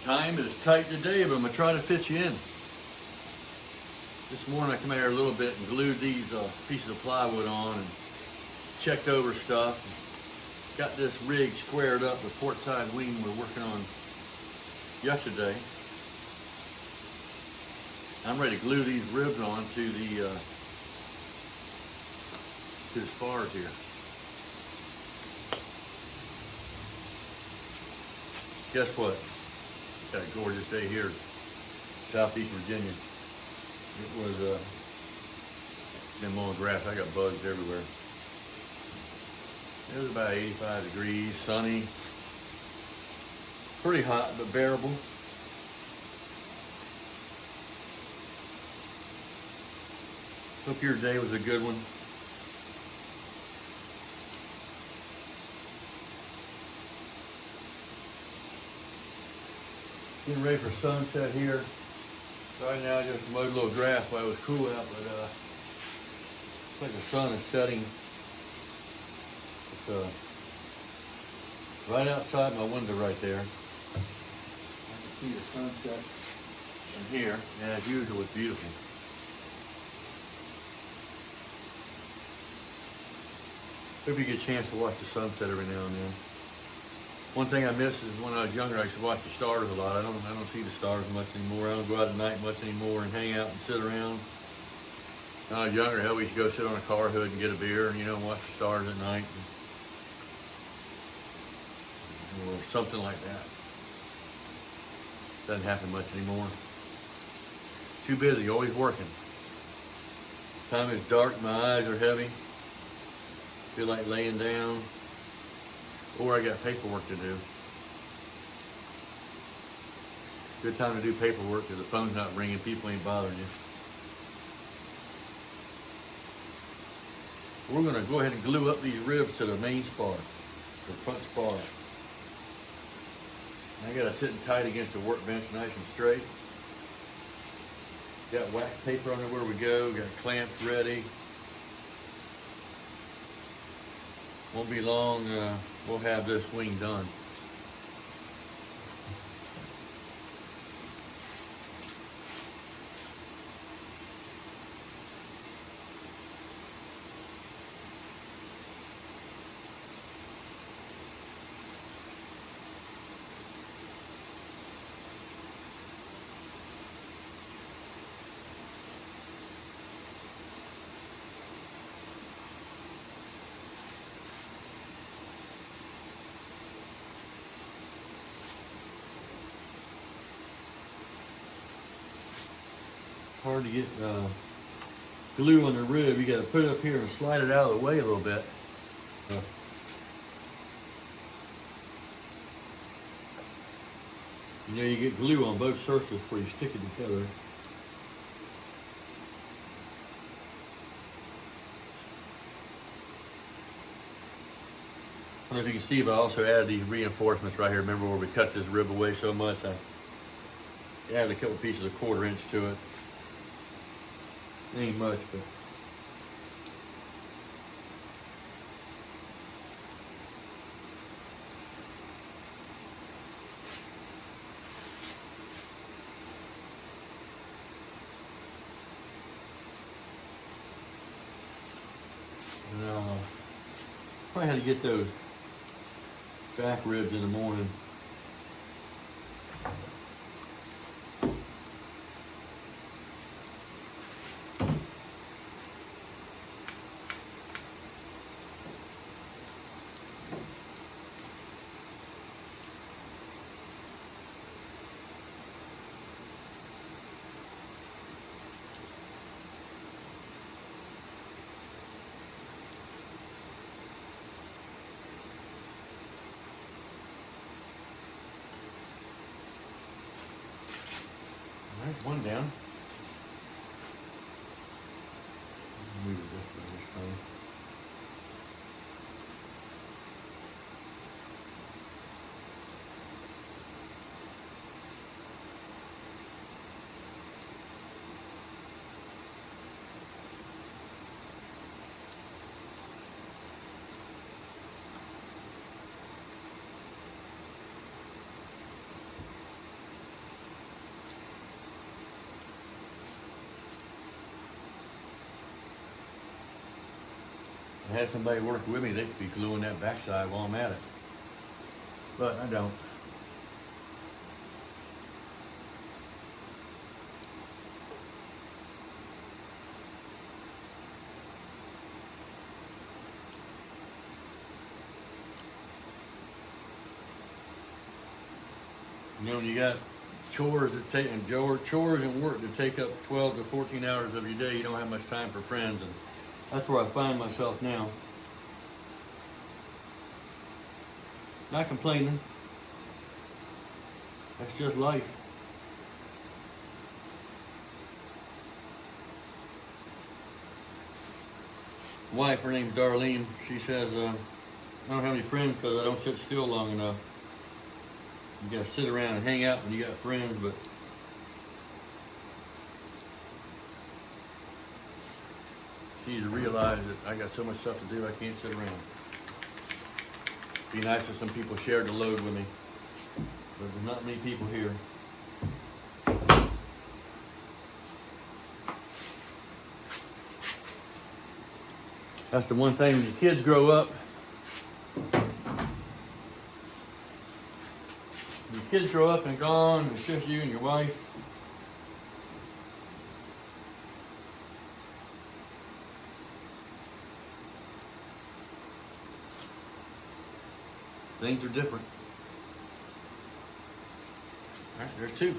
Time is tight today, but I'm gonna try to fit you in. This morning I come out here a little bit and glued these pieces of plywood on and checked over stuff. Got this rig squared up, the port side wing we're working on yesterday. I'm ready to glue these ribs on to the spars here. Guess what? Got a gorgeous day here, Southeast Virginia. It was been mowing grass. I got bugs everywhere. It was about 85 degrees, sunny, pretty hot but bearable. Hope your day was a good one. Getting ready for sunset here. Right now I just mowed a little grass while it was cool out, but looks like the sun is setting. It's right outside my window right there. I can see the sunset from here, and as usual it's beautiful. Hope you get a chance to watch the sunset every now and then. One thing I miss is when I was younger, I used to watch the stars a lot. I don't see the stars much anymore. I don't go out at night much anymore and hang out and sit around. When I was younger, hell, we used to go sit on a car hood and get a beer and, watch the stars at night. Or something like that. Doesn't happen much anymore. Too busy, always working. Time is dark, my eyes are heavy. Feel like laying down. Or I got paperwork to do. Good time to do paperwork because the phone's not ringing, people ain't bothering you. We're gonna go ahead and glue up these ribs to the main spar, the front spar. I got it sitting tight against the workbench, nice and straight. Got wax paper on there where we go, got clamps ready. Won't be long, we'll have this wing done. Hard to get glue on the rib. You got to put it up here and slide it out of the way a little bit. You get glue on both surfaces before you stick it together. I don't know if you can see, but I also added these reinforcements right here. Remember where we cut this rib away so much? I added a couple pieces of 1/4 inch to it. Ain't much, but probably had to get those back ribs in the morning. There's one down. Move it this way this time. I had somebody working with me, they could be gluing that backside while I'm at it. But I don't. You know, when you got chores and work that take up 12 to 14 hours of your day, you don't have much time for friends, and that's where I find myself now. Not complaining. That's just life. Wife, her name's Darlene, she says, I don't have any friends because I don't sit still long enough. You gotta sit around and hang out when you got friends, but she needs to realize that I got so much stuff to do I can't sit around. Be nice if some people shared the load with me, but there's not many people here. That's the one thing, when your kids grow up, and gone, and it's just you and your wife, things are different. All right, there's two.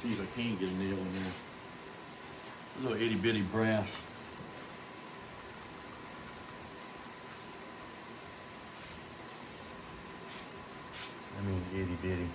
See if I can get a nail in there. A little itty bitty brass. I mean itty bitty.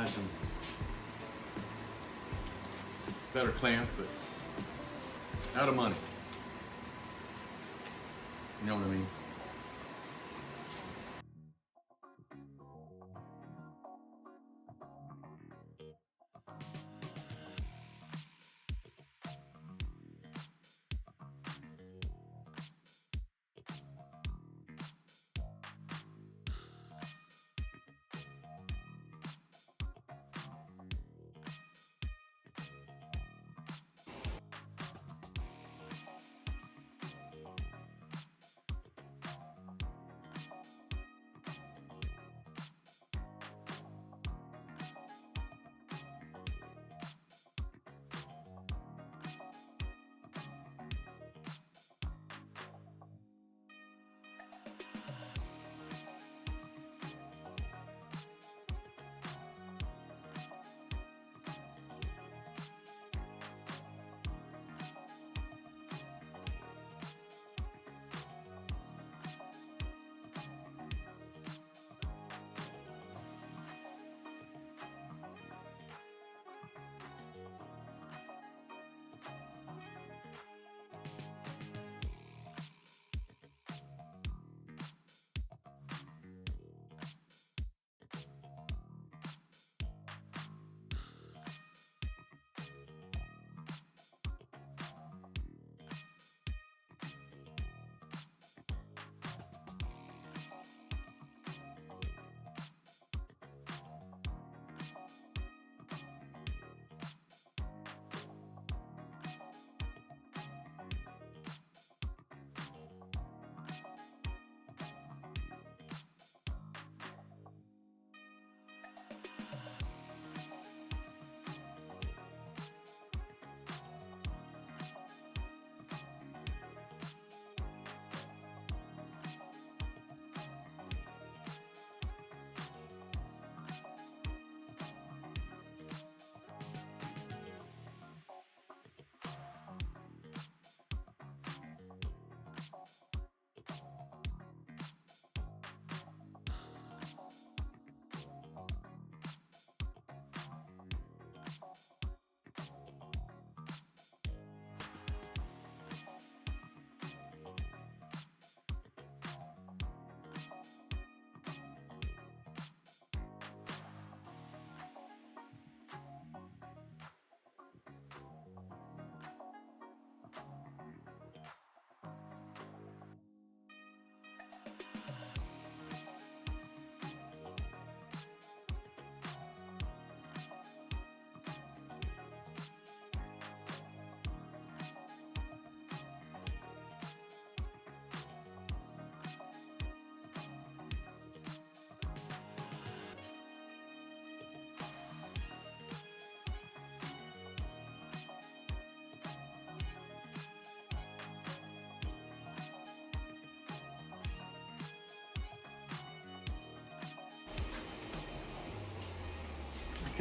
buy some better clamps, but out of money. You know what I mean?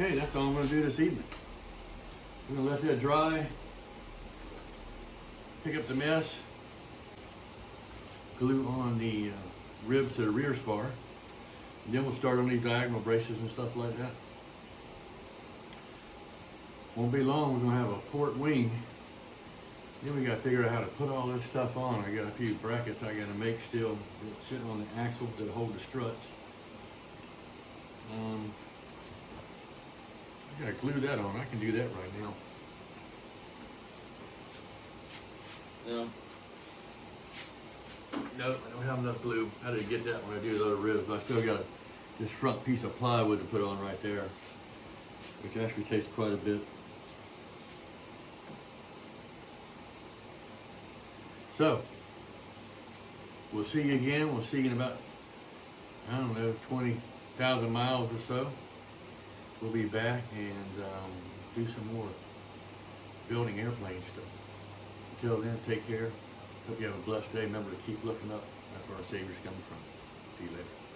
Okay, that's all I'm going to do this evening. I'm going to let that dry, pick up the mess, glue on the ribs to the rear spar, and then we'll start on these diagonal braces and stuff like that. Won't be long, we're going to have a port wing. Then we got to figure out how to put all this stuff on. I got a few brackets I got to make still that sit on the axle that hold the struts. I gotta glue that on. I can do that right now. No, I don't have enough glue. How did I get that when I do the other ribs? I still got this front piece of plywood to put on right there, which actually takes quite a bit. So, we'll see you again. We'll see you in about, I don't know, 20,000 miles or so. We'll be back and do some more building airplane stuff. Until then, take care. Hope you have a blessed day. Remember to keep looking up. That's where our Savior's coming from. See you later.